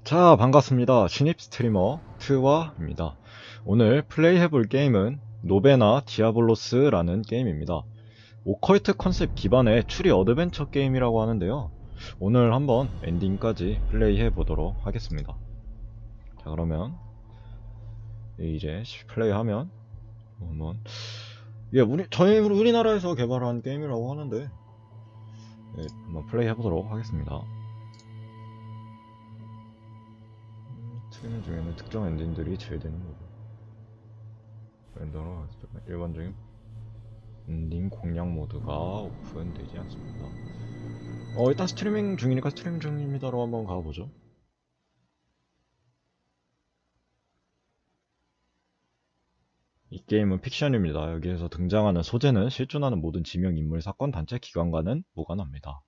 자, 반갑습니다. 신입 스트리머 트와입니다. 오늘 플레이해볼 게임은 노베나 디아블로스라는 게임입니다. 오컬트 컨셉 기반의 추리 어드벤처 게임이라고 하는데요. 오늘 한번 엔딩까지 플레이해보도록 하겠습니다. 자, 그러면 이제 플레이하면 한번 저희 우리나라에서 개발한 게임이라고 하는데 한번 플레이해보도록 하겠습니다. 스크린 중에는 특정 엔진들이 제외되는 거고, 랜덤으로 일반적인 엔딩 공략 모드가 오픈되지 않습니다. 일단 스트리밍 중이니까 스트리밍 중입니다로 한번 가보죠. 이 게임은 픽션입니다. 여기에서 등장하는 소재는 실존하는 모든 지명, 인물, 사건, 단체, 기관과는 무관합니다.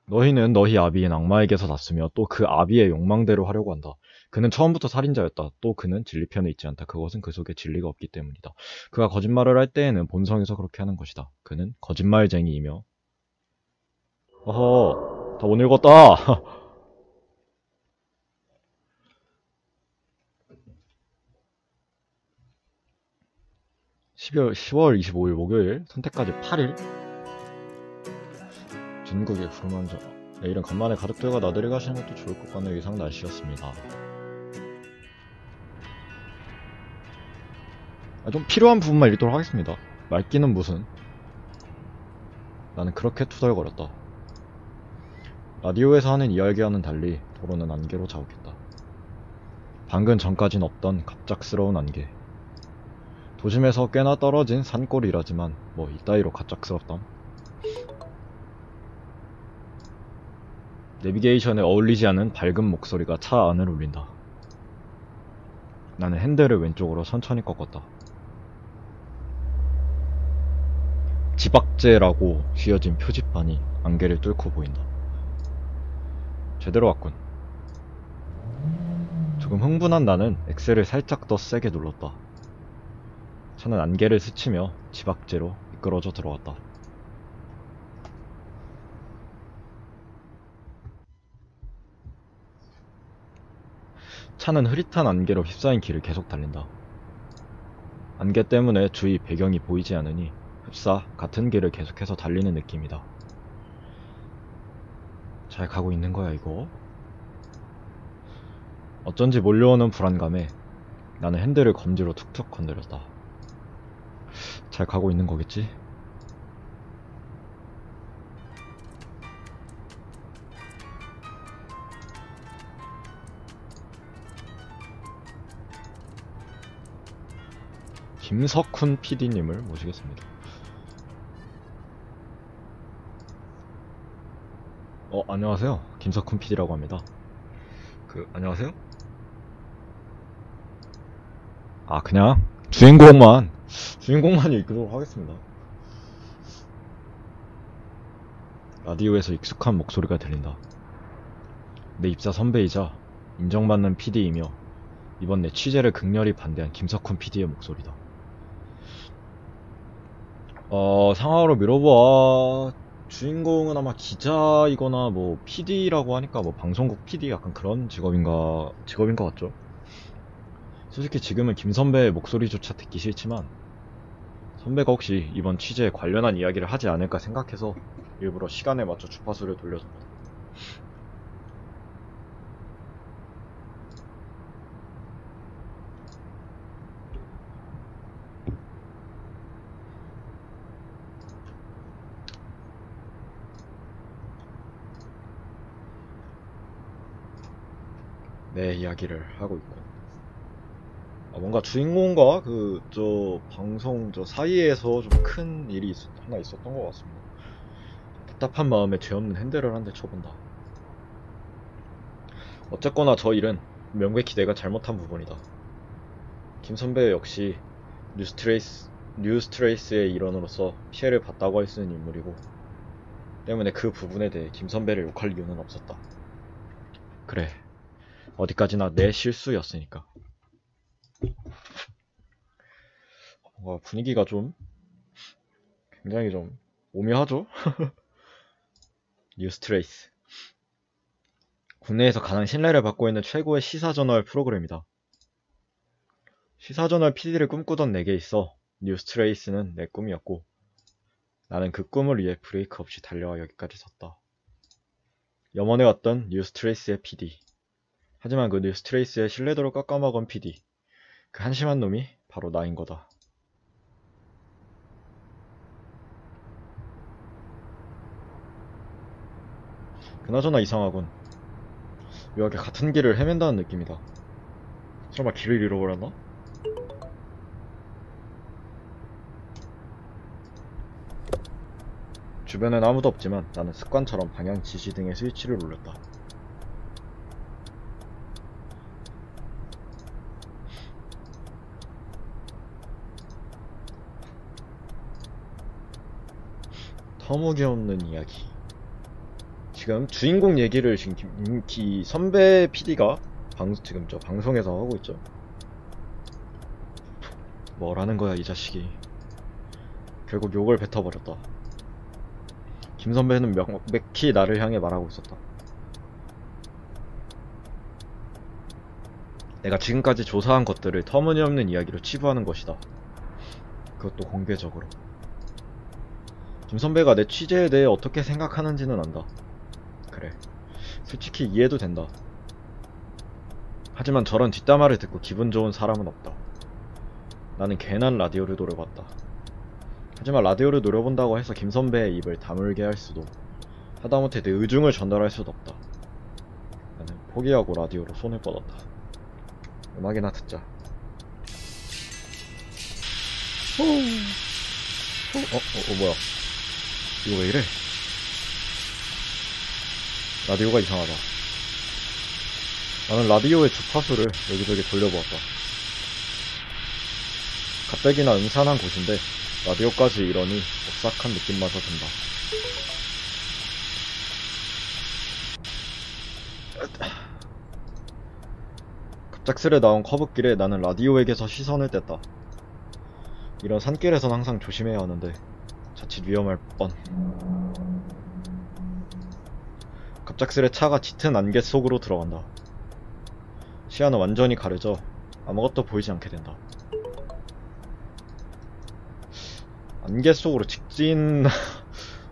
너희는 너희 아비인 악마에게서 났으며 또 그 아비의 욕망대로 하려고 한다. 그는 처음부터 살인자였다. 또 그는 진리 편에 있지 않다. 그것은 그 속에 진리가 없기 때문이다. 그가 거짓말을 할 때에는 본성에서 그렇게 하는 것이다. 그는 거짓말쟁이이며. 어허, 다 못 읽었다. 10월 25일 목요일, 선택까지 8일. 중국의 구름한 점. 내일은 간만에 가족들과 나들이 가시는 것도 좋을 것 같은 이상 날씨였습니다. 좀 필요한 부분만 읽도록 하겠습니다. 말귀는 무슨? 나는 그렇게 투덜거렸다. 라디오에서 하는 이야기와는 달리 도로는 안개로 자욱했다. 방금 전까진 없던 갑작스러운 안개. 도심에서 꽤나 떨어진 산골이라지만 뭐 이따위로 갑작스럽담. 내비게이션에 어울리지 않은 밝은 목소리가 차 안을 울린다. 나는 핸들을 왼쪽으로 천천히 꺾었다. 지박제라고 쥐어진 표지판이 안개를 뚫고 보인다. 제대로 왔군. 조금 흥분한 나는 엑셀을 살짝 더 세게 눌렀다. 차는 안개를 스치며 지박제로 미끄러져 들어왔다. 차는 흐릿한 안개로 휩싸인 길을 계속 달린다. 안개 때문에 주위 배경이 보이지 않으니 흡사 같은 길을 계속해서 달리는 느낌이다. 잘 가고 있는 거야 이거? 어쩐지 몰려오는 불안감에 나는 핸들을 검지로 툭툭 건드렸다. 잘 가고 있는 거겠지? 김석훈 PD님을 모시겠습니다. 안녕하세요. 김석훈 PD라고 합니다. 안녕하세요? 그냥 주인공만 읽도록 하겠습니다. 라디오에서 익숙한 목소리가 들린다. 내 입사 선배이자 인정받는 PD이며 이번 내 취재를 극렬히 반대한 김석훈 PD의 목소리다. 상하로 밀어봐. 주인공은 아마 기자이거나 뭐 PD라고 하니까 뭐 방송국 PD 약간 그런 직업인 것 같죠. 솔직히 지금은 김 선배의 목소리조차 듣기 싫지만 선배가 혹시 이번 취재에 관련한 이야기를 하지 않을까 생각해서 일부러 시간에 맞춰 주파수를 돌려줍니다. 내 이야기를 하고 있고 뭔가 주인공과 방송 사이에서 좀 큰 일이 하나 있었던 것 같습니다. 답답한 마음에 죄 없는 핸들을 한 대 쳐본다. 어쨌거나 저 일은 명백히 내가 잘못한 부분이다. 김 선배 역시 뉴스트레이스의 일원으로서 피해를 봤다고 할 수 있는 인물이고 때문에 그 부분에 대해 김 선배를 욕할 이유는 없었다. 그래, 어디까지나 내 실수였으니까. 뭔가 분위기가 굉장히 좀 오묘하죠? 뉴스트레이스. 국내에서 가장 신뢰를 받고 있는 최고의 시사저널 프로그램이다. 시사저널 PD를 꿈꾸던 내게 있어 뉴스트레이스는 내 꿈이었고 나는 그 꿈을 위해 브레이크 없이 달려와 여기까지 섰다. 염원해왔던 뉴스트레이스의 PD. 하지만 그 뉴스트레이스의 신뢰도를 깎아먹은 PD. 그 한심한 놈이 바로 나인 거다. 그나저나 이상하군. 묘하게 같은 길을 헤맨다는 느낌이다. 설마 길을 잃어버렸나? 주변엔 아무도 없지만 나는 습관처럼 방향 지시 등의 스위치를 눌렀다. 터무니없는 이야기. 지금 주인공 얘기를 지금 김기 선배 PD가 지금 저 방송에서 하고 있죠. 뭐라는 거야 이 자식이. 결국 욕을 뱉어버렸다. 김 선배는 명백히 나를 향해 말하고 있었다. 내가 지금까지 조사한 것들을 터무니없는 이야기로 치부하는 것이다. 그것도 공개적으로. 김 선배가 내 취재에 대해 어떻게 생각하는지는 안다. 그래, 솔직히 이해도 된다. 하지만 저런 뒷담화를 듣고 기분 좋은 사람은 없다. 나는 괜한 라디오를 노려봤다. 하지만 라디오를 노려본다고 해서 김 선배의 입을 다물게 할 수도, 하다못해 내 의중을 전달할 수도 없다. 나는 포기하고 라디오로 손을 뻗었다. 음악이나 듣자. 뭐야. 이거 왜 이래? 라디오가 이상하다. 나는 라디오의 주파수를 여기저기 돌려보았다. 가뜩이나 음산한 곳인데 라디오까지 이러니 오싹한 느낌마저 든다. 갑작스레 나온 커브길에 나는 라디오에게서 시선을 뗐다. 이런 산길에선 항상 조심해야 하는데 자칫 위험할 뻔. 갑작스레 차가 짙은 안개 속으로 들어간다. 시야는 완전히 가려져 아무것도 보이지 않게 된다. 안개 속으로 직진...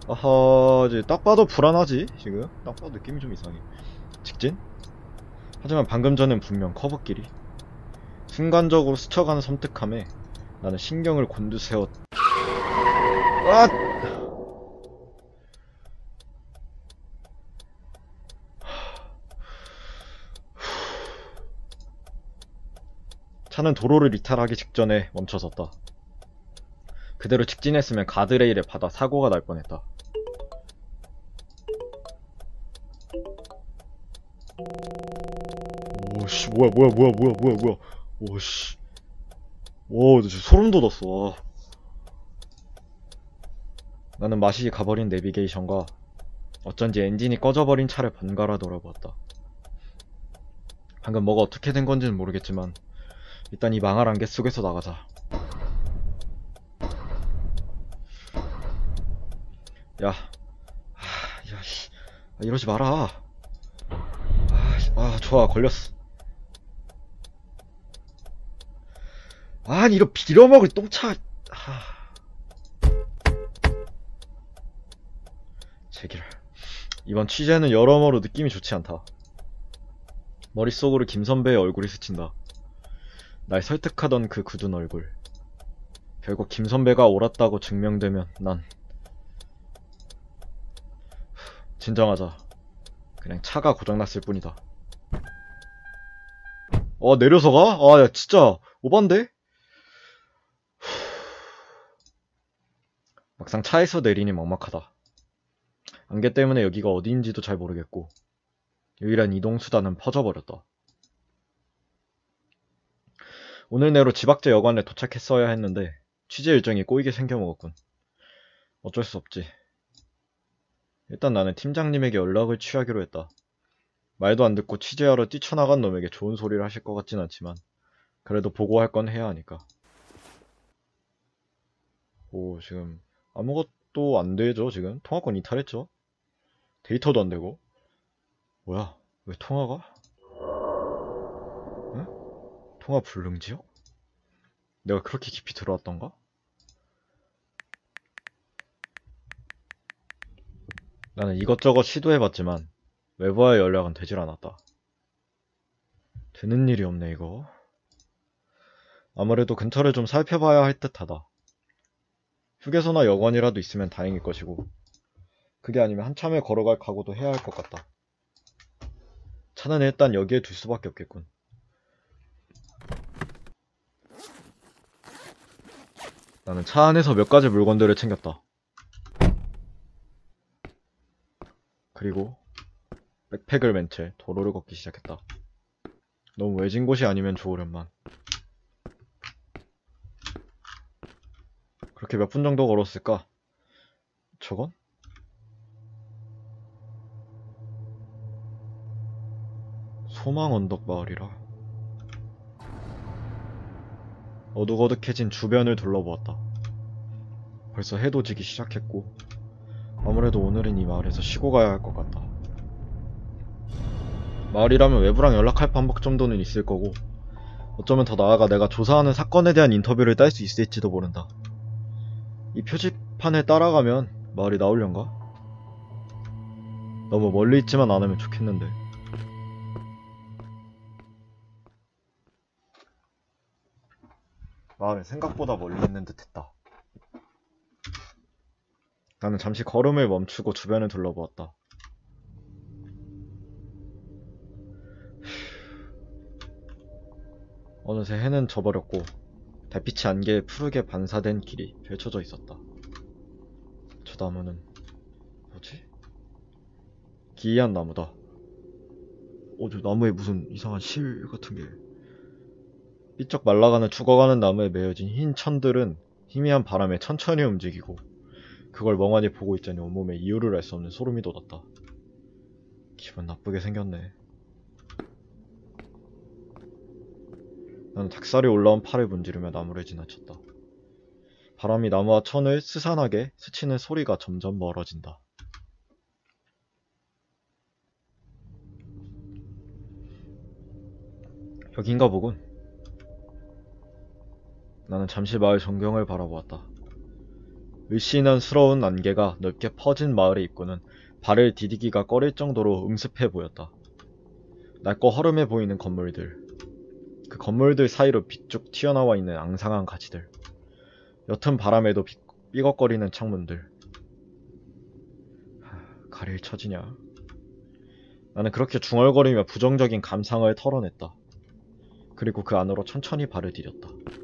아하... 이제 딱 봐도 불안하지 지금? 딱 봐도 느낌이 좀 이상해. 직진? 하지만 방금 전엔 분명 커브길이. 순간적으로 스쳐가는 섬뜩함에 나는 신경을 곤두세웠... 아! 차는 도로를 이탈하기 직전에 멈춰섰다. 그대로 직진했으면 가드레일에 받아 사고가 날 뻔했다. 오씨, 뭐야. 오씨. 오, 나 진짜 소름 돋았어. 와. 나는 맛이 가버린 내비게이션과 어쩐지 엔진이 꺼져버린 차를 번갈아 돌아보았다. 방금 뭐가 어떻게 된 건지는 모르겠지만 일단 이 망할 안개 속에서 나가자. 야, 씨, 이러지 마라. 좋아, 걸렸어. 아니, 이런 빌어먹을 똥차. 제기랄. 이번 취재는 여러모로 느낌이 좋지 않다. 머릿속으로 김 선배의 얼굴이 스친다. 날 설득하던 그 굳은 얼굴. 결국 김 선배가 옳았다고 증명되면 난... 진정하자. 그냥 차가 고장났을 뿐이다. 내려서 가? 야, 진짜 오반데? 막상 차에서 내리니 막막하다. 안개 때문에 여기가 어디인지도 잘 모르겠고 유일한 이동수단은 퍼져버렸다. 오늘 내로 지박제 여관에 도착했어야 했는데 취재 일정이 꼬이게 생겨먹었군. 어쩔 수 없지. 일단 나는 팀장님에게 연락을 취하기로 했다. 말도 안 듣고 취재하러 뛰쳐나간 놈에게 좋은 소리를 하실 것 같진 않지만 그래도 보고할 건 해야 하니까. 지금 아무것도 안 되죠. 지금 통화권 이탈했죠. 데이터도 안 되고. 뭐야? 왜 통화가? 응? 통화 불능지역? 내가 그렇게 깊이 들어왔던가? 나는 이것저것 시도해봤지만 외부와의 연락은 되질 않았다. 되는 일이 없네 이거. 아무래도 근처를 좀 살펴봐야 할 듯하다. 휴게소나 여관이라도 있으면 다행일 것이고 그게 아니면 한참을 걸어갈 각오도 해야 할 것 같다. 차는 일단 여기에 둘 수밖에 없겠군. 나는 차 안에서 몇 가지 물건들을 챙겼다. 그리고 백팩을 맨 채 도로를 걷기 시작했다. 너무 외진 곳이 아니면 좋으련만. 그렇게 몇 분 정도 걸었을까? 저건? 소망언덕 마을이라. 어둑어둑해진 주변을 둘러보았다. 벌써 해도 지기 시작했고 아무래도 오늘은 이 마을에서 쉬고 가야 할 것 같다. 마을이라면 외부랑 연락할 방법 정도는 있을 거고 어쩌면 더 나아가 내가 조사하는 사건에 대한 인터뷰를 딸 수 있을지도 모른다. 이 표지판을 따라가면 마을이 나오련가? 너무 멀리 있지만 않으면 좋겠는데. 마을은 생각보다 멀리 있는 듯 했다. 나는 잠시 걸음을 멈추고 주변을 둘러보았다. 어느새 해는 져버렸고 달빛이 안개에 푸르게 반사된 길이 펼쳐져 있었다. 저 나무는 뭐지? 기이한 나무다. 저 나무에 무슨 이상한 실 같은 게. 삐쩍 말라가는 죽어가는 나무에 매여진 흰 천들은 희미한 바람에 천천히 움직이고 그걸 멍하니 보고 있자니 온몸에 이유를 알 수 없는 소름이 돋았다. 기분 나쁘게 생겼네. 나는 닭살이 올라온 팔을 문지르며 나무를 지나쳤다. 바람이 나무와 천을 스산하게 스치는 소리가 점점 멀어진다. 여긴가 보군. 나는 잠시 마을 전경을 바라보았다. 을씨년스러운 안개가 넓게 퍼진 마을의 입구는 발을 디디기가 꺼릴 정도로 음습해 보였다. 낡고 허름해 보이는 건물들, 그 건물들 사이로 빗쭉 튀어나와 있는 앙상한 가지들, 옅은 바람에도 삐걱거리는 창문들. 가릴 처지냐? 나는 그렇게 중얼거리며 부정적인 감상을 털어냈다. 그리고 그 안으로 천천히 발을 디뎠다.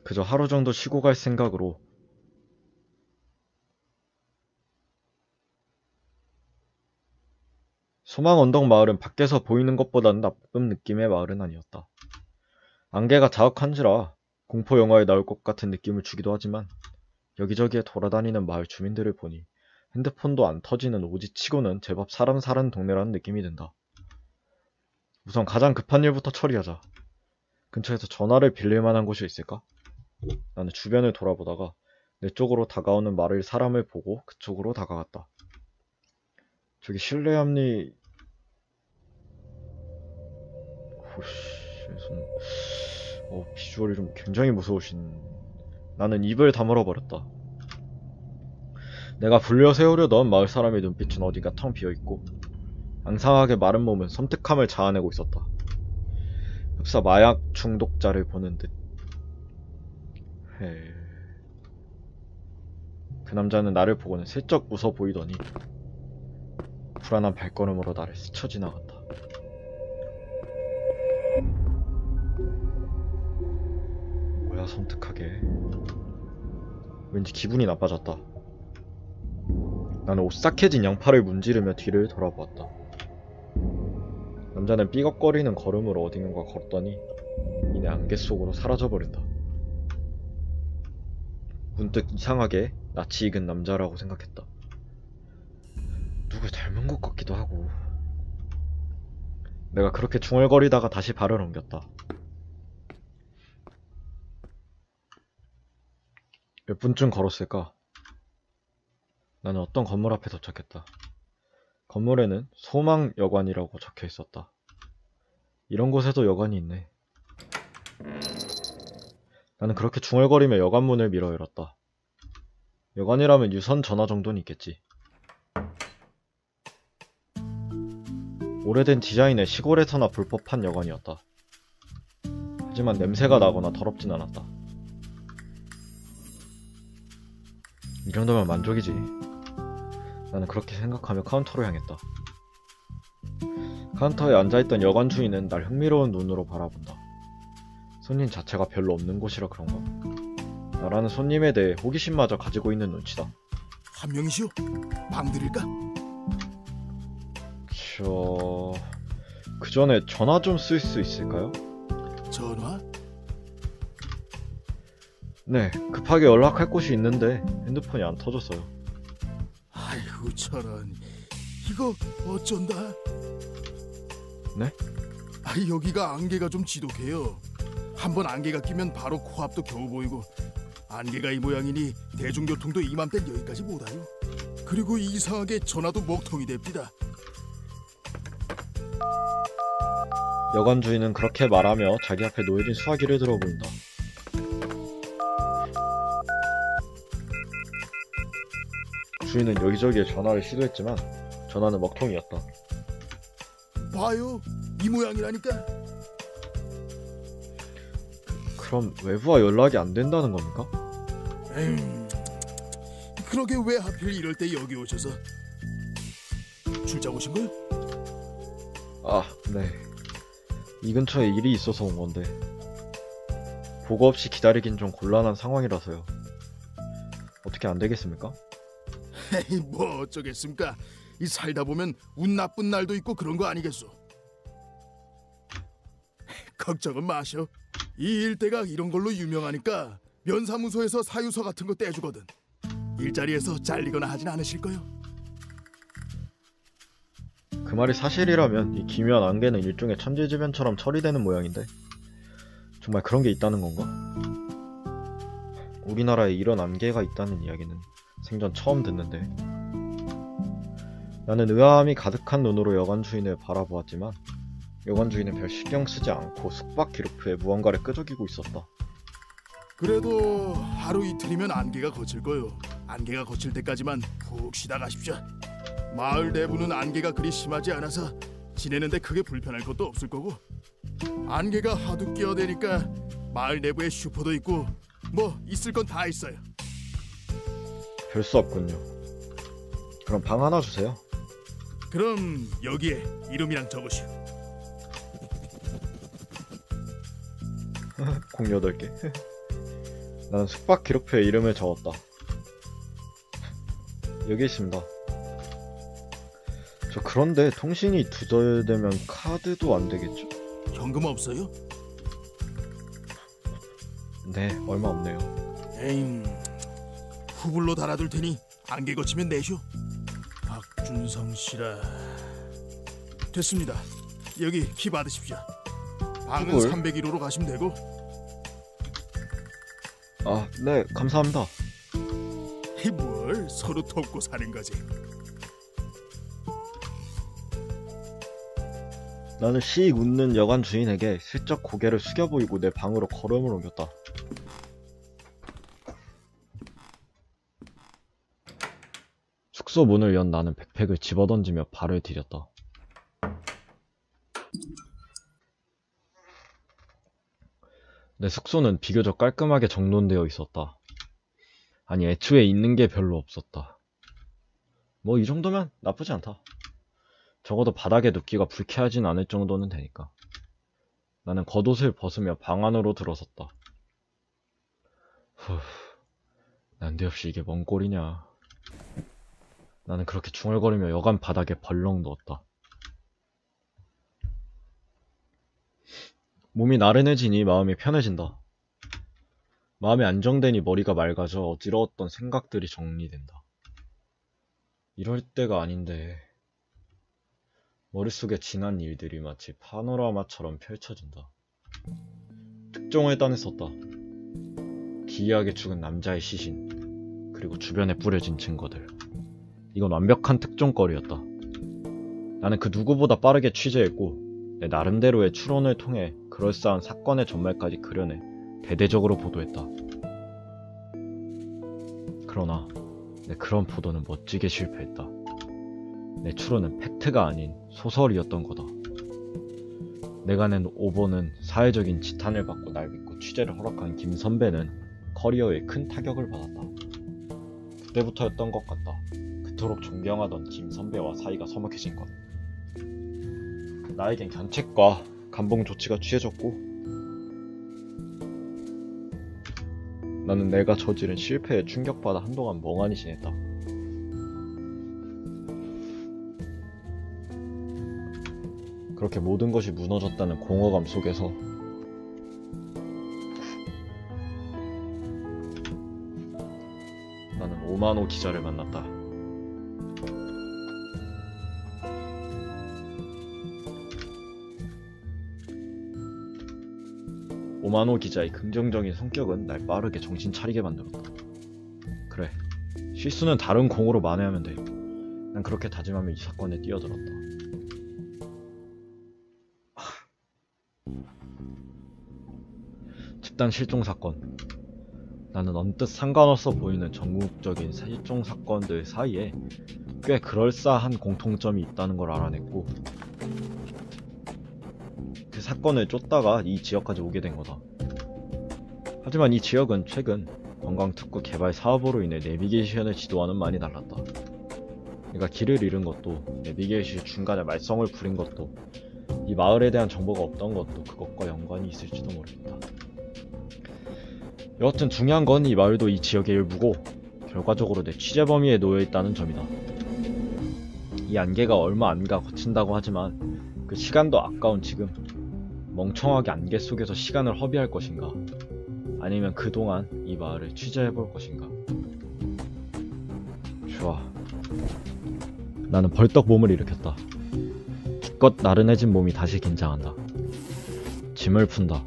그저 하루 정도 쉬고 갈 생각으로 소망언덕 마을은 밖에서 보이는 것보다는 나쁜 느낌의 마을은 아니었다. 안개가 자욱한지라 공포 영화에 나올 것 같은 느낌을 주기도 하지만 여기저기에 돌아다니는 마을 주민들을 보니 핸드폰도 안 터지는 오지치고는 제법 사람 사는 동네라는 느낌이 든다. 우선 가장 급한 일부터 처리하자. 근처에서 전화를 빌릴 만한 곳이 있을까? 나는 주변을 돌아보다가 내 쪽으로 다가오는 말을 사람을 보고 그쪽으로 다가갔다. 저기 실내압리... 비주얼이 좀 굉장히 무서우신... 나는 입을 다물어 버렸다. 내가 불려 세우려 넣은 마을 사람의 눈빛은 어딘가 텅 비어있고 앙상하게 마른 몸은 섬뜩함을 자아내고 있었다. 흡사 마약 중독자를 보는 듯. 그 남자는 나를 보고는 슬쩍 웃어 보이더니 불안한 발걸음으로 나를 스쳐 지나갔다. 뭐야 섬뜩하게. 왠지 기분이 나빠졌다. 나는 오싹해진 양팔을 문지르며 뒤를 돌아보았다. 남자는 삐걱거리는 걸음으로 어딘가 걷더니 이내 안개 속으로 사라져버린다. 문득 이상하게 낯이 익은 남자라고 생각했다. 누굴 닮은 것 같기도 하고. 내가 그렇게 중얼거리다가 다시 발을 옮겼다. 몇 분쯤 걸었을까? 나는 어떤 건물 앞에 도착했다. 건물에는 소망여관이라고 적혀 있었다. 이런 곳에도 여관이 있네. 나는 그렇게 중얼거리며 여관문을 밀어 열었다. 여관이라면 유선 전화 정도는 있겠지. 오래된 디자인의 시골에서나 볼 법한 여관이었다. 하지만 냄새가 나거나 더럽진 않았다. 이 정도면 만족이지. 나는 그렇게 생각하며 카운터로 향했다. 카운터에 앉아있던 여관 주인은 날 흥미로운 눈으로 바라본다. 손님 자체가 별로 없는 곳이라 그런가? 나라는 손님에 대해 호기심마저 가지고 있는 눈치다. 한 명이시오? 방 드릴까? 그 전에 전화 좀 쓸 수 있을까요? 전화? 네, 급하게 연락할 곳이 있는데 핸드폰이 안 터졌어요. 아이고 저런, 이거 어쩐다? 네? 여기가 안개가 좀 지독해요. 한번 안개가 끼면 바로 코앞도 겨우 보이고, 안개가 이 모양이니 대중교통도 이맘땐 여기까지 못 와요. 그리고 이상하게 전화도 먹통이 됩니다. 여관 주인은 그렇게 말하며 자기 앞에 놓여진 수화기를 들어 보인다. 주인은 여기저기에 전화를 시도했지만 전화는 먹통이었다. 봐요, 이 모양이라니까. 그럼 외부와 연락이 안 된다는 겁니까? 그러게 왜 하필 이럴 때 여기 오셔서? 출장 오신 거요? 아, 네. 이 근처에 일이 있어서 온 건데 보고 없이 기다리긴 좀 곤란한 상황이라서요. 어떻게 안 되겠습니까? 에이, 뭐 어쩌겠습니까? 이 살다 보면 운 나쁜 날도 있고 그런 거 아니겠소? 걱정은 마셔. 이 일대가 이런 걸로 유명하니까 면사무소에서 사유서 같은 거 떼주거든. 일자리에서 잘리거나 하진 않으실 거요. 그 말이 사실이라면 이 기묘한 안개는 일종의 천재지변처럼 처리되는 모양인데 정말 그런 게 있다는 건가? 우리나라에 이런 안개가 있다는 이야기는 생전 처음 듣는데. 나는 의아함이 가득한 눈으로 여관 주인을 바라보았지만 여관 주인은 별 신경 쓰지 않고 숙박 기록표에 무언가를 끄적이고 있었다. 그래도 하루 이틀이면 안개가 거칠 거요. 안개가 거칠 때까지만 푹 쉬다 가십시오. 마을 내부는 안개가 그리 심하지 않아서 지내는데 크게 불편할 것도 없을 거고, 안개가 하도 끼어대니까 마을 내부에 슈퍼도 있고 뭐 있을 건 다 있어요. 별 수 없군요. 그럼 방 하나 주세요. 그럼 여기에 이름이랑 적으시오. 공 8개. 나는 숙박 기록표에 이름을 적었다. 여기 있습니다. 저 그런데 통신이 두절되면 카드도 안 되겠죠? 현금 없어요? 네, 얼마 없네요. 에잉, 후불로 달아둘 테니 안개 거치면 내쇼. 박준성 씨라. 됐습니다. 여기 키 받으십시오. 방은 후불? 301호로 가시면 되고. 아, 네, 감사합니다. 뭘 서로 돕고 사는 거지. 나는 씩 웃는 여관 주인에게 슬쩍 고개를 숙여 보이고 내 방으로 걸음을 옮겼다. 숙소 문을 연 나는 백팩을 집어던지며 발을 디뎠다. 내 숙소는 비교적 깔끔하게 정돈되어 있었다. 아니, 애초에 있는 게 별로 없었다. 뭐 이 정도면 나쁘지 않다. 적어도 바닥에 눕기가 불쾌하진 않을 정도는 되니까. 나는 겉옷을 벗으며 방 안으로 들어섰다. 후, 난데없이 이게 뭔 꼴이냐. 나는 그렇게 중얼거리며 여관 바닥에 벌렁 누웠다. 몸이 나른해지니 마음이 편해진다. 마음이 안정되니 머리가 맑아져 어지러웠던 생각들이 정리된다. 이럴 때가 아닌데 머릿속에 지난 일들이 마치 파노라마처럼 펼쳐진다. 특종을 따냈었다. 기이하게 죽은 남자의 시신, 그리고 주변에 뿌려진 증거들. 이건 완벽한 특종거리였다. 나는 그 누구보다 빠르게 취재했고 내 나름대로의 추론을 통해 그럴싸한 사건의 전말까지 그려내 대대적으로 보도했다. 그러나 내 그런 보도는 멋지게 실패했다. 내 추론은 팩트가 아닌 소설이었던 거다. 내가 낸 오보는 사회적인 지탄을 받고 날 믿고 취재를 허락한 김 선배는 커리어에 큰 타격을 받았다. 그때부터였던 것 같다. 그토록 존경하던 김 선배와 사이가 서먹해진 것. 나에겐 견책과 감봉 조치가 취해졌고 나는 내가 저지른 실패에 충격받아 한동안 멍하니 지냈다. 그렇게 모든 것이 무너졌다는 공허감 속에서 나는 오만호 기자를 만났다. 오만호 기자의 긍정적인 성격은 날 빠르게 정신 차리게 만들었다. 그래, 실수는 다른 공으로 만회하면 돼. 난 그렇게 다짐하며 이 사건에 뛰어들었다. 집단 실종 사건. 나는 언뜻 상관없어 보이는 전국적인 실종 사건들 사이에 꽤 그럴싸한 공통점이 있다는 걸 알아냈고 그 사건을 쫓다가 이 지역까지 오게 된 거다. 하지만 이 지역은 최근 관광특구 개발 사업으로 인해 내비게이션의 지도와는 많이 달랐다. 내가 길을 잃은 것도 내비게이션이 중간에 말썽을 부린 것도 이 마을에 대한 정보가 없던 것도 그것과 연관이 있을지도 모르겠다. 여하튼 중요한 건 이 마을도 이 지역의 일부고 결과적으로 내 취재 범위에 놓여있다는 점이다. 이 안개가 얼마 안가 거친다고 하지만 그 시간도 아까운 지금 멍청하게 안개 속에서 시간을 허비할 것인가 아니면 그동안 이 마을을 취재해볼 것인가. 좋아. 나는 벌떡 몸을 일으켰다. 기껏 나른해진 몸이 다시 긴장한다. 짐을 푼다.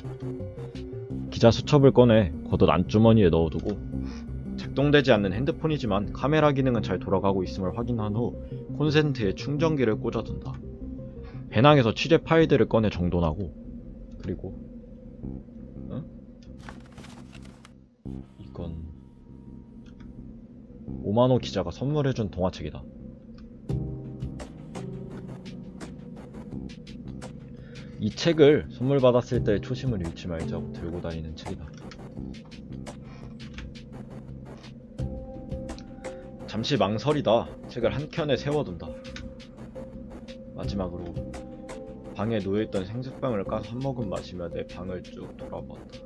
기자 수첩을 꺼내 겉옷 안주머니에 넣어두고 작동되지 않는 핸드폰이지만 카메라 기능은 잘 돌아가고 있음을 확인한 후 콘센트에 충전기를 꽂아둔다. 배낭에서 취재 파일들을 꺼내 정돈하고 그리고 이건 오만호 기자가 선물해준 동화책이다. 이 책을 선물 받았을 때의 초심을 잃지 말자고 들고 다니는 책이다. 잠시 망설이다 책을 한 켠에 세워둔다. 마지막으로 방에 놓여있던 생수병을 까서 한 모금 마시며 내 방을 쭉 돌아보았다.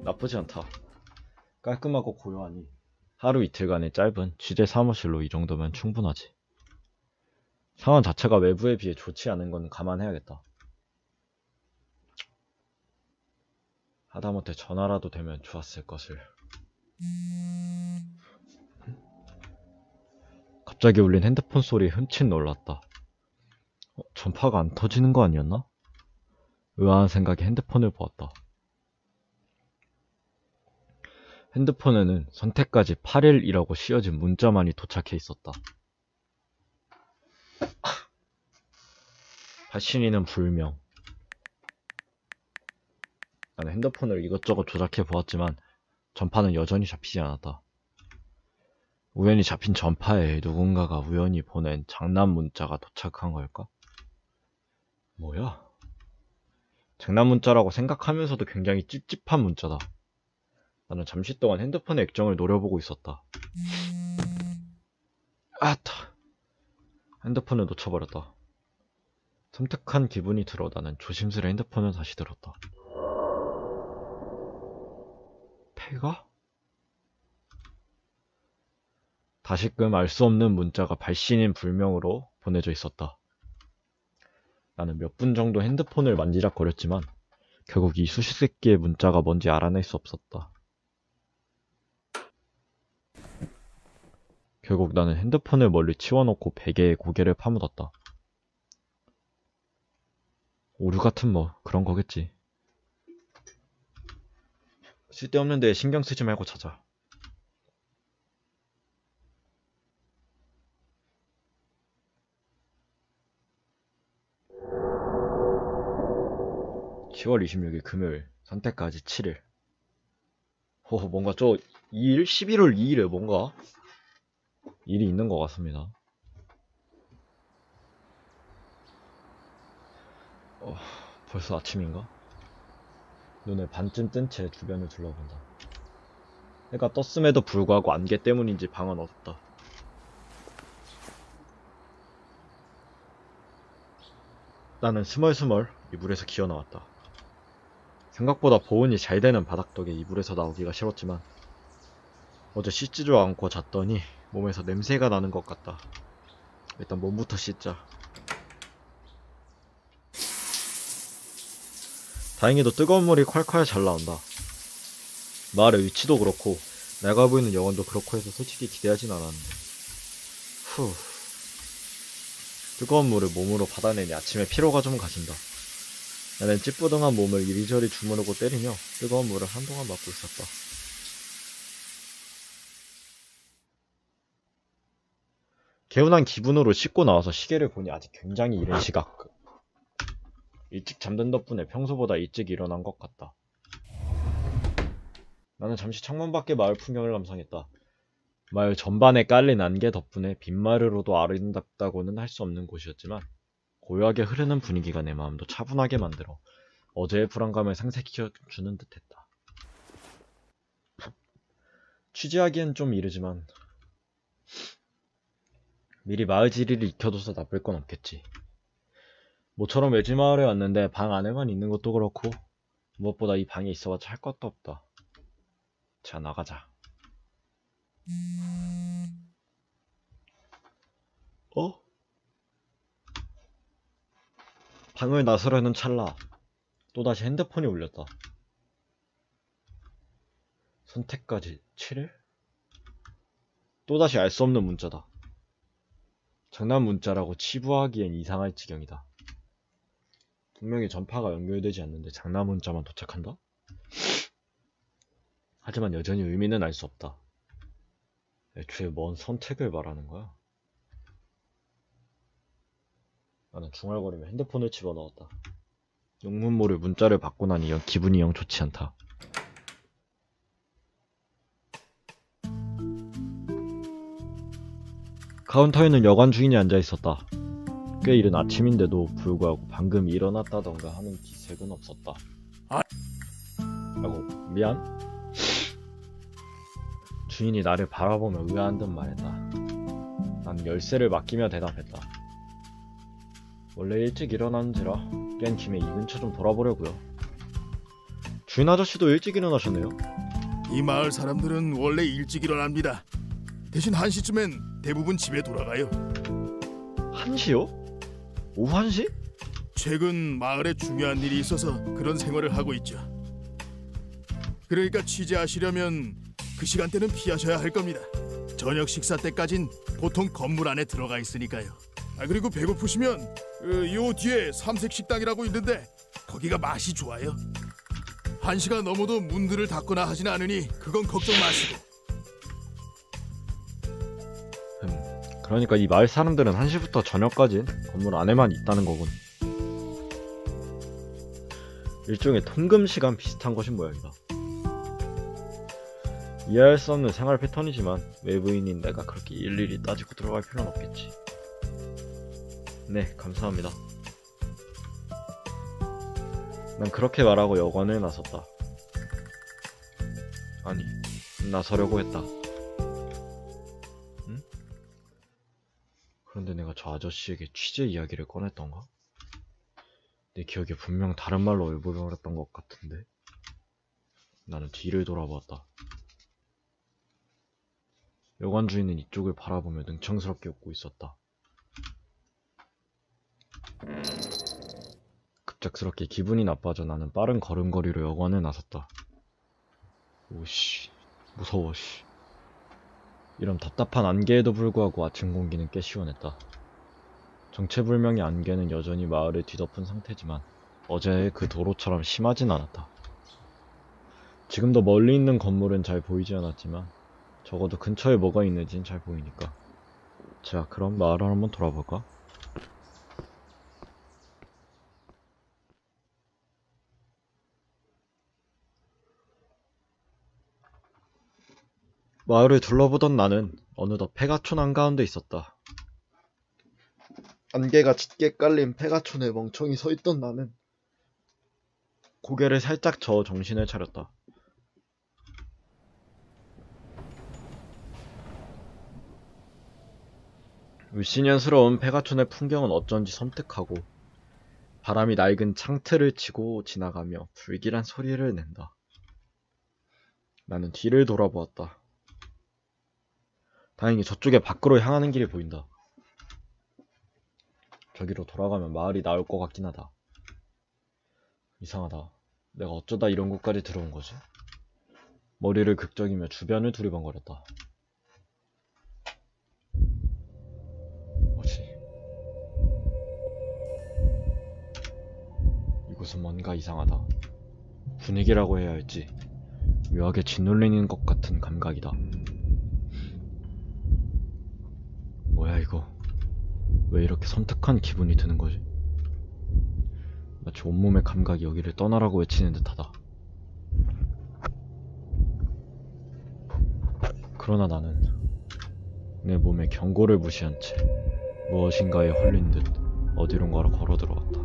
나쁘지 않다. 깔끔하고 고요하니 하루 이틀간의 짧은 취재 사무실로 이 정도면 충분하지. 상황 자체가 외부에 비해 좋지 않은 건 감안해야겠다. 하다못해 전화라도 되면 좋았을 것을. 갑자기 울린 핸드폰 소리에 흠칫 놀랐다. 전파가 안 터지는 거 아니었나? 의아한 생각에 핸드폰을 보았다. 핸드폰에는 선택까지 8일이라고 씌어진 문자만이 도착해 있었다. 발신인은 불명. 나는 핸드폰을 이것저것 조작해 보았지만 전파는 여전히 잡히지 않았다. 우연히 잡힌 전파에 누군가가 우연히 보낸 장난 문자가 도착한 걸까? 뭐야? 장난 문자라고 생각하면서도 굉장히 찝찝한 문자다. 나는 잠시 동안 핸드폰의 액정을 노려보고 있었다. 아따! 핸드폰을 놓쳐버렸다. 섬뜩한 기분이 들어 나는 조심스레 핸드폰을 다시 들었다. 폐가? 다시금 알 수 없는 문자가 발신인 불명으로 보내져 있었다. 나는 몇 분 정도 핸드폰을 만지작거렸지만 결국 이 수십 개의 문자가 뭔지 알아낼 수 없었다. 결국 나는 핸드폰을 멀리 치워놓고 베개에 고개를 파묻었다. 오류 같은 뭐 그런 거겠지. 쓸데없는 데 신경 쓰지 말고 자자. (10월 26일) 금요일. 선택까지 7일. 뭔가 2일? 11월 2일에 뭔가 일이 있는 것 같습니다. 벌써 아침인가? 눈을 반쯤 뜬 채 주변을 둘러본다. 해가 떴음에도 불구하고 안개 때문인지 방은 어둡다. 나는 스멀스멀 이불에서 기어나왔다. 생각보다 보온이 잘 되는 바닥 덕에 이불에서 나오기가 싫었지만 어제 씻지도 않고 잤더니 몸에서 냄새가 나는 것 같다. 일단 몸부터 씻자. 다행히도 뜨거운 물이 콸콸 잘 나온다. 마을의 위치도 그렇고 낡아 보이는 여건도 그렇고 해서 솔직히 기대하진 않았는데 뜨거운 물을 몸으로 받아내니 아침에 피로가 좀 가신다. 나는 찌뿌둥한 몸을 이리저리 주무르고 때리며 뜨거운 물을 한동안 맞고 있었다. 개운한 기분으로 씻고 나와서 시계를 보니 아직 굉장히 이른 시각. 일찍 잠든 덕분에 평소보다 일찍 일어난 것 같다. 나는 잠시 창문 밖의 마을 풍경을 감상했다. 마을 전반에 깔린 안개 덕분에 빈마루로도 아름답다고는 할 수 없는 곳이었지만 고요하게 흐르는 분위기가 내 마음도 차분하게 만들어 어제의 불안감을 상쇄시켜주는 듯했다. 취재하기엔 좀 이르지만 미리 마을 지리를 익혀둬서 나쁠 건 없겠지. 모처럼 외지마을에 왔는데 방 안에만 있는 것도 그렇고 무엇보다 이 방에 있어봤자 할 것도 없다. 자, 나가자. 방을 나서려는 찰나 또다시 핸드폰이 울렸다. 선택까지 7일? 또다시 알 수 없는 문자다. 장난 문자라고 치부하기엔 이상할 지경이다. 분명히 전파가 연결되지 않는데 장난 문자만 도착한다? 하지만 여전히 의미는 알 수 없다. 애초에 뭔 선택을 말하는 거야? 나는 중얼거리며 핸드폰을 집어넣었다. 용문 모를 문자를 받고 나니 기분이 영 좋지 않다. 카운터에는 여관 주인이 앉아있었다. 꽤 이른 아침인데도 불구하고 방금 일어났다던가 하는 기색은 없었다. 아이고, 미안. 주인이 나를 바라보며 의아한 듯 말했다. 난 열쇠를 맡기며 대답했다. 원래 일찍 일어나는지라 깬 김에 이 근처 좀 돌아보려고요. 주인 아저씨도 일찍 일어나셨네요. 이 마을 사람들은 원래 일찍 일어납니다. 대신 1시쯤엔 대부분 집에 돌아가요. 1시요? 오후 1시? 최근 마을에 중요한 일이 있어서 그런 생활을 하고 있죠. 그러니까 취재하시려면 그 시간대는 피하셔야 할 겁니다. 저녁 식사 때까진 보통 건물 안에 들어가 있으니까요. 그리고 배고프시면 요 뒤에 삼색 식당이라고 있는데 거기가 맛이 좋아요. 1시가 넘어도 문들을 닫거나 하진 않으니 그건 걱정 마시고. 그러니까 이 마을 사람들은 1시부터 저녁까지 건물 안에만 있다는 거군. 일종의 통금 시간 비슷한 것인 모양이다. 이해할 수 없는 생활 패턴이지만 외부인인 내가 그렇게 일일이 따지고 들어갈 필요는 없겠지. 네, 감사합니다. 난 그렇게 말하고 여관을 나섰다. 아니, 나서려고 했다. 응? 그런데 내가 저 아저씨에게 취재 이야기를 꺼냈던가? 내 기억에 분명 다른 말로 얼버무렸던 것 같은데. 나는 뒤를 돌아보았다. 여관 주인은 이쪽을 바라보며 능청스럽게 웃고 있었다. 갑작스럽게 기분이 나빠져 나는 빠른 걸음걸이로 여관에 나섰다. 오씨, 무서워 씨. 이런 답답한 안개에도 불구하고 아침 공기는 꽤 시원했다. 정체불명의 안개는 여전히 마을을 뒤덮은 상태지만 어제의 그 도로처럼 심하진 않았다. 지금도 멀리 있는 건물은 잘 보이지 않았지만 적어도 근처에 뭐가 있는지는 잘 보이니까. 자, 그럼 마을을 한번 돌아볼까? 마을을 둘러보던 나는 어느덧 폐가촌 한가운데 있었다. 안개가 짙게 깔린 폐가촌에 멍청이 서있던 나는 고개를 살짝 저어 정신을 차렸다. 을씨년스러운 폐가촌의 풍경은 어쩐지 섬뜩하고 바람이 낡은 창틀을 치고 지나가며 불길한 소리를 낸다. 나는 뒤를 돌아보았다. 다행히 저쪽에 밖으로 향하는 길이 보인다. 저기로 돌아가면 마을이 나올 것 같긴 하다. 이상하다. 내가 어쩌다 이런 곳까지 들어온 거지? 머리를 극적이며 주변을 두리번거렸다. 뭐지? 이곳은 뭔가 이상하다. 분위기라고 해야 할지 묘하게 짓눌리는 것 같은 감각이다. 뭐야 이거? 왜 이렇게 섬뜩한 기분이 드는 거지? 마치 온몸의 감각이 여기를 떠나라고 외치는 듯하다. 그러나 나는 내 몸의 경고를 무시한 채 무엇인가에 홀린 듯 어디론가로 걸어 들어갔다.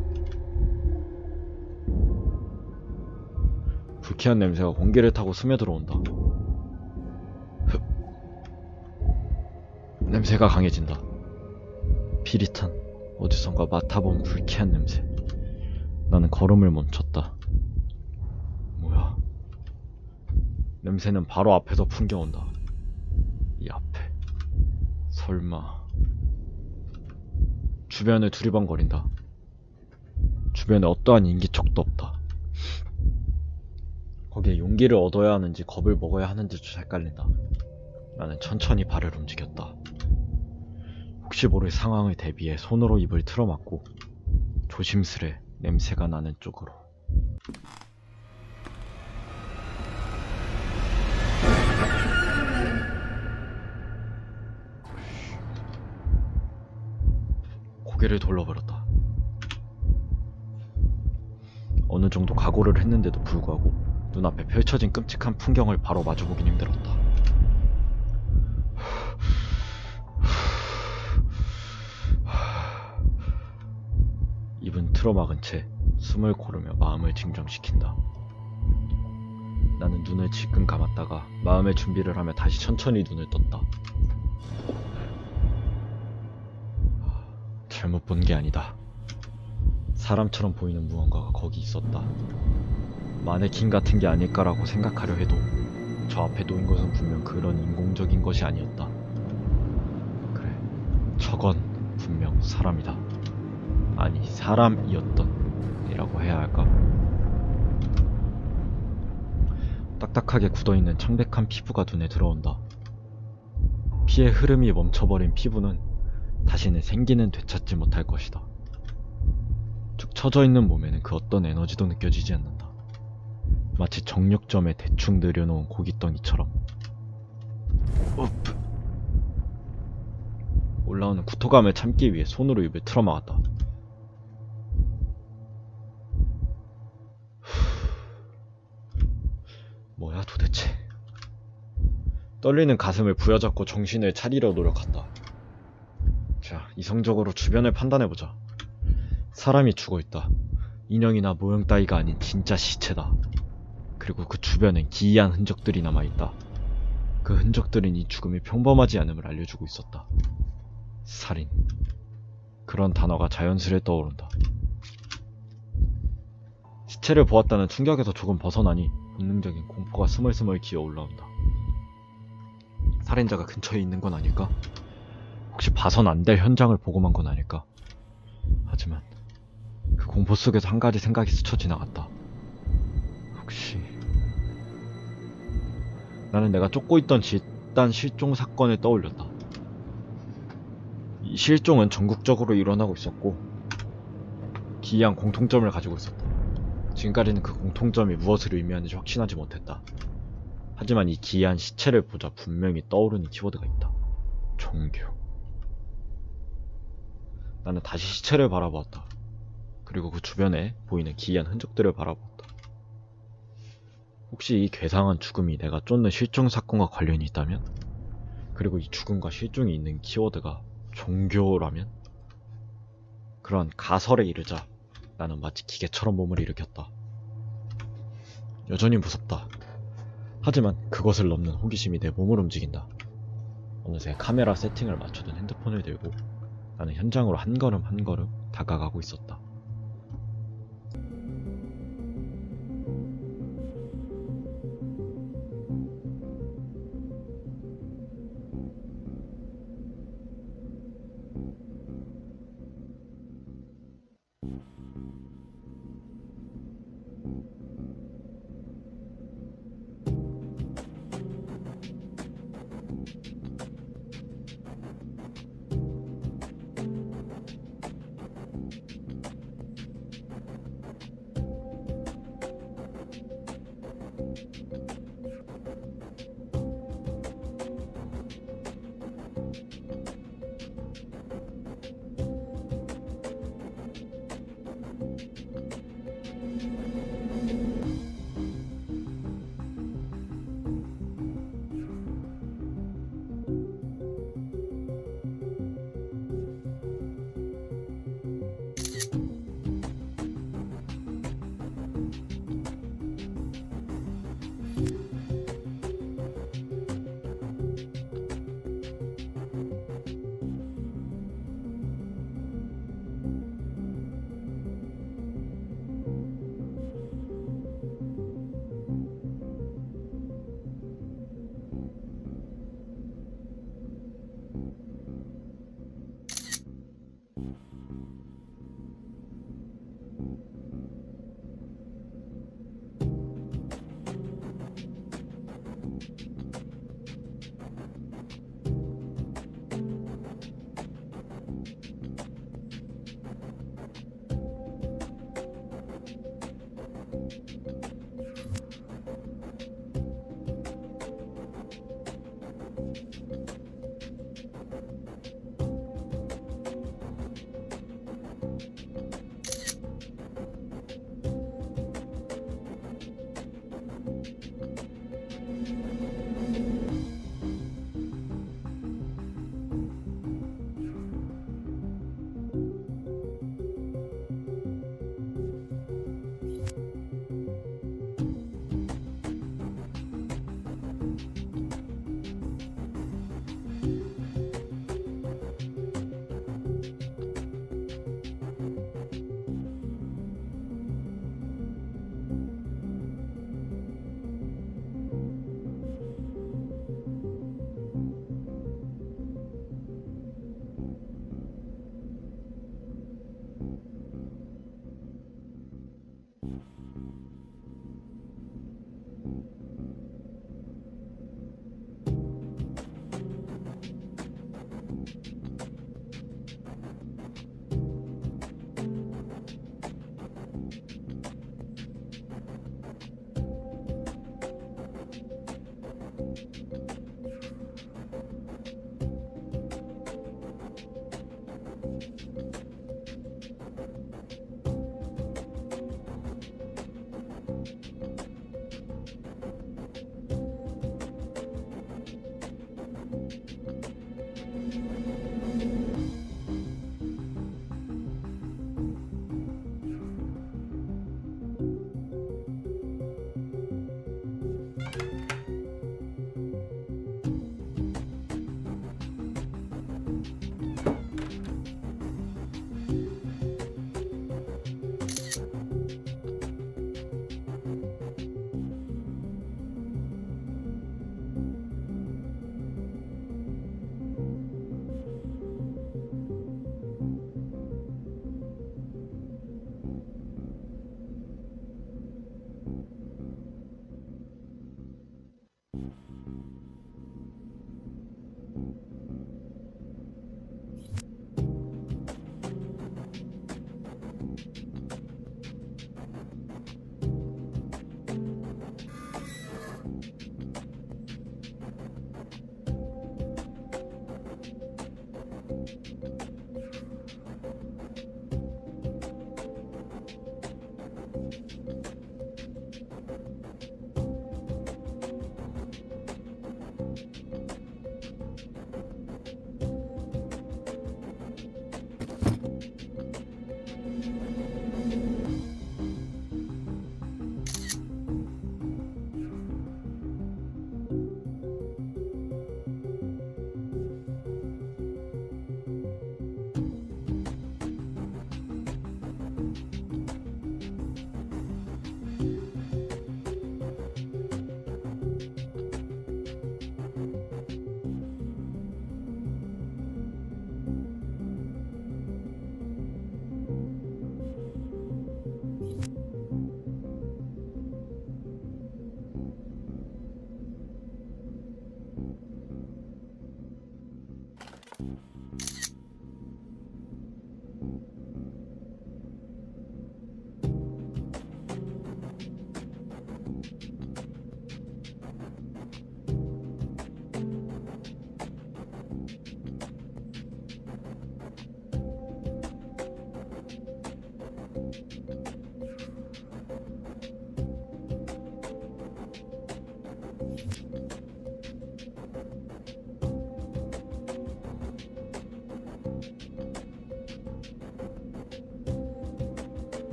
불쾌한 냄새가 공기를 타고 스며들어온다. 흡. 냄새가 강해진다. 비릿한 어디선가 맡아본 불쾌한 냄새. 나는 걸음을 멈췄다. 뭐야? 냄새는 바로 앞에서 풍겨온다. 이 앞에 설마. 주변을 두리번거린다. 주변에 어떠한 인기척도 없다. 거기에 용기를 얻어야 하는지 겁을 먹어야 하는지조차 헷갈린다. 나는 천천히 발을 움직였다. 혹시 모를 상황을 대비해 손으로 입을 틀어막고 조심스레 냄새가 나는 쪽으로. 고개를 돌려버렸다. 어느 정도 각오를 했는데도 불구하고 눈앞에 펼쳐진 끔찍한 풍경을 바로 마주보긴 힘들었다. 입은 틀어막은 채 숨을 고르며 마음을 진정시킨다. 나는 눈을 질끈 감았다가 마음의 준비를 하며 다시 천천히 눈을 떴다. 잘못 본 게 아니다. 사람처럼 보이는 무언가가 거기 있었다. 마네킹 같은 게 아닐까라고 생각하려 해도 저 앞에 놓인 것은 분명 그런 인공적인 것이 아니었다. 그래, 저건 분명 사람이다. 아니, 사람이었던 이라고 해야 할까? 딱딱하게 굳어있는 창백한 피부가 눈에 들어온다. 피의 흐름이 멈춰버린 피부는 다시는 생기는 되찾지 못할 것이다. 쭉 처져있는 몸에는 그 어떤 에너지도 느껴지지 않는다. 마치 정육점에 대충 늘여놓은 고깃덩이처럼. 우프. 올라오는 구토감을 참기 위해 손으로 입을 틀어막았다. 뭐야 도대체. 떨리는 가슴을 부여잡고 정신을 차리려 노력한다. 자, 이성적으로 주변을 판단해보자. 사람이 죽어있다. 인형이나 모형 따위가 아닌 진짜 시체다. 그리고 그 주변엔 기이한 흔적들이 남아있다. 그 흔적들은 이 죽음이 평범하지 않음을 알려주고 있었다. 살인. 그런 단어가 자연스레 떠오른다. 시체를 보았다는 충격에서 조금 벗어나니 본능적인 공포가 스멀스멀 기어 올라온다. 살인자가 근처에 있는 건 아닐까? 혹시 봐선 안 될 현장을 보고만 건 아닐까? 하지만 그 공포 속에서 한 가지 생각이 스쳐 지나갔다. 혹시... 나는 내가 쫓고 있던 집단 실종 사건을 떠올렸다. 이 실종은 전국적으로 일어나고 있었고 기이한 공통점을 가지고 있었다. 지금까지는 그 공통점이 무엇을 의미하는지 확신하지 못했다. 하지만 이 기이한 시체를 보자 분명히 떠오르는 키워드가 있다. 종교. 나는 다시 시체를 바라보았다. 그리고 그 주변에 보이는 기이한 흔적들을 바라보았다. 혹시 이 괴상한 죽음이 내가 쫓는 실종 사건과 관련이 있다면? 그리고 이 죽음과 실종이 있는 키워드가 종교라면? 그런 가설에 이르자 나는 마치 기계처럼 몸을 일으켰다. 여전히 무섭다. 하지만 그것을 넘는 호기심이 내 몸을 움직인다. 어느새 카메라 세팅을 맞춰둔 핸드폰을 들고 나는 현장으로 한 걸음 한 걸음 다가가고 있었다.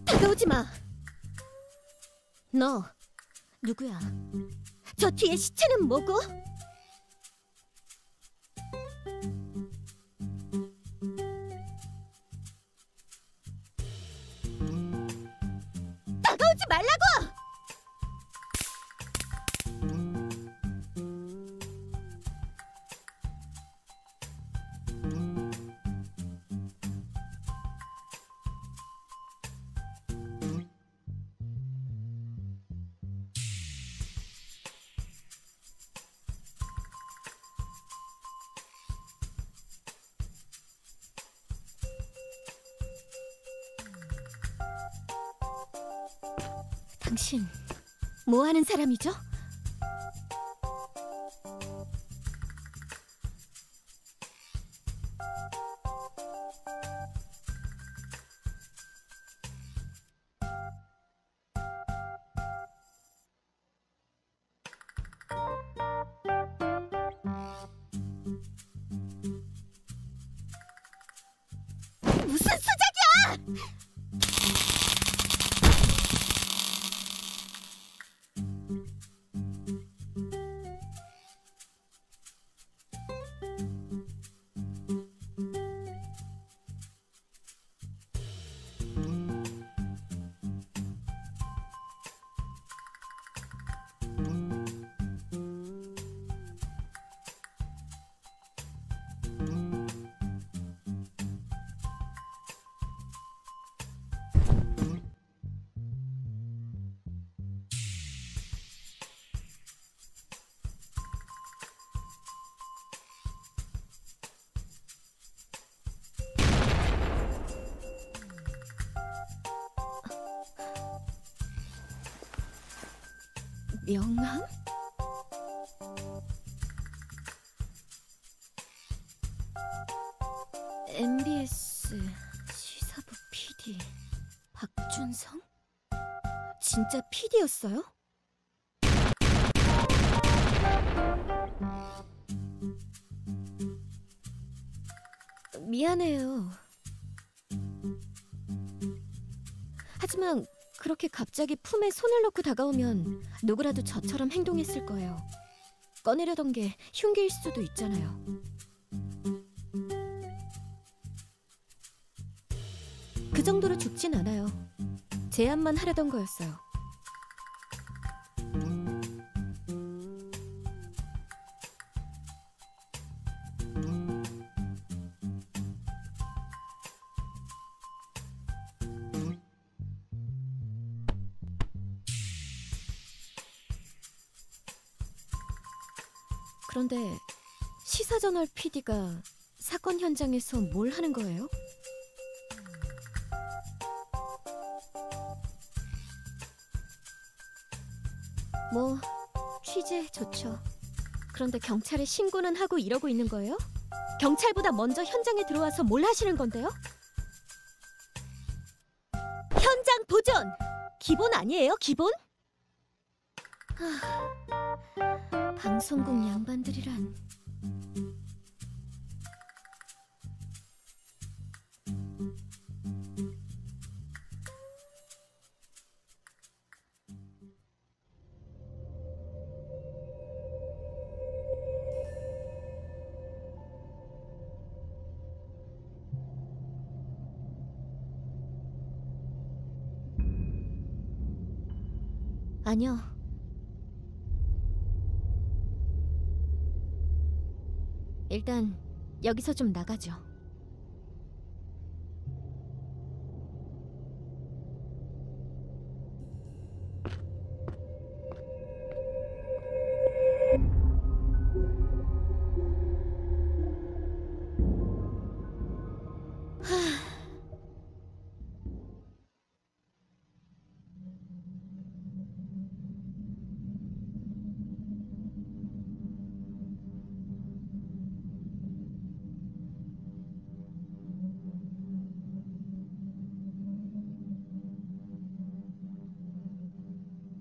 다가오지 마. 너 누구야? 저 뒤에 시체는 뭐고? 다가오지 말라고! 당신 뭐 하는 사람이죠? 무슨 수작이야! 명함? MBS 시사부 PD 박준성? 진짜 PD였어요? 미안해요. 하지만 그렇게 갑자기 품에 손을 넣고 다가오면 누구라도 저처럼 행동했을 거예요. 꺼내려던 게 흉기일 수도 있잖아요. 그 정도로 죽진 않아요. 제안만 하려던 거였어요. 그런데 시사저널 PD가 사건 현장에서 뭘 하는 거예요? 뭐 취재 좋죠. 그런데 경찰에 신고는 하고 이러고 있는 거예요? 경찰보다 먼저 현장에 들어와서 뭘 하시는 건데요? 현장 보존! 기본 아니에요, 기본? 방송국 양반들이란. 아니요. 일단 여기서 좀 나가죠.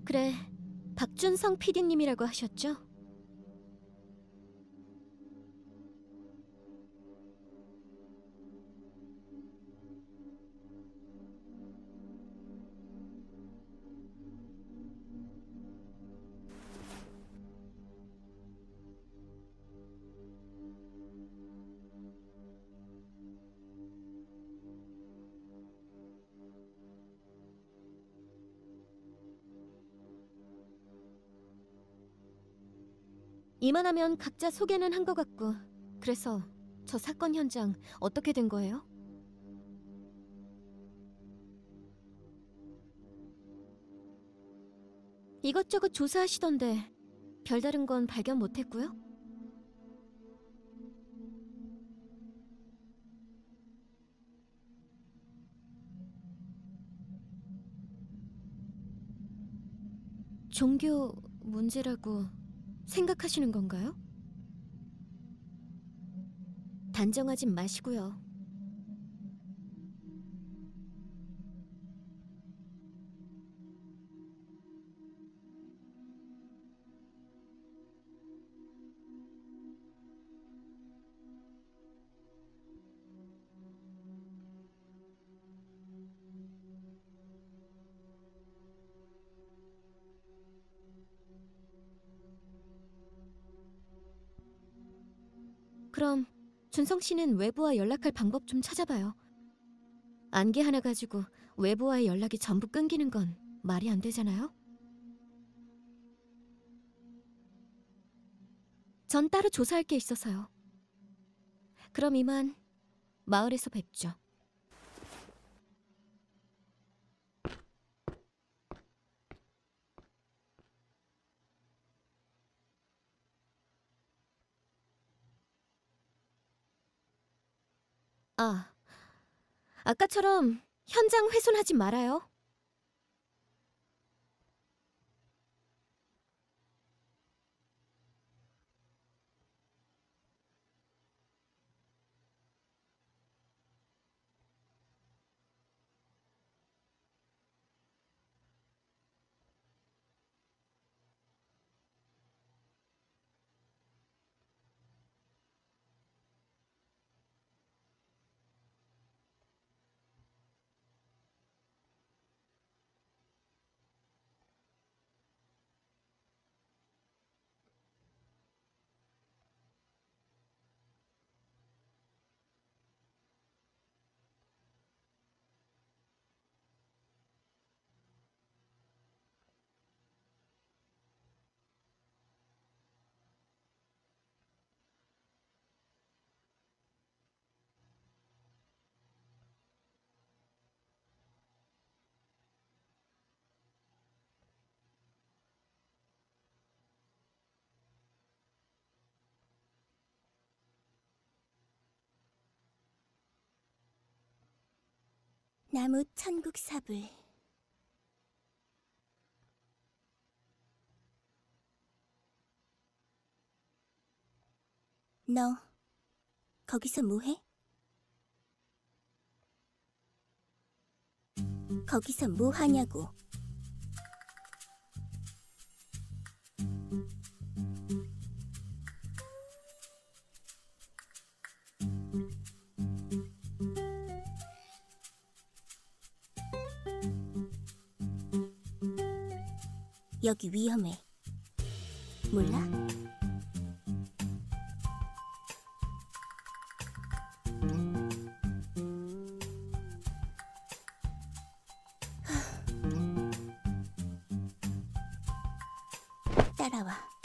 그래, 박준성 PD님이라고 하셨죠? 이만하면 각자 소개는 한 것 같고, 그래서 저 사건 현장 어떻게 된 거예요? 이것저것 조사하시던데 별다른 건 발견 못했고요? 종교 문제라고 생각하시는 건가요? 단정하진 마시고요. 그럼 준성 씨는 외부와 연락할 방법 좀 찾아봐요. 안개 하나 가지고 외부와의 연락이 전부 끊기는 건 말이 안 되잖아요? 전 따로 조사할 게 있어서요. 그럼 이만 마을에서 뵙죠. 아, 아까처럼 현장 훼손하지 말아요. 나무 천국사불. 너 거기서 뭐해? 거기서 뭐 하냐고. 여기 위험해. 몰라? 따라와.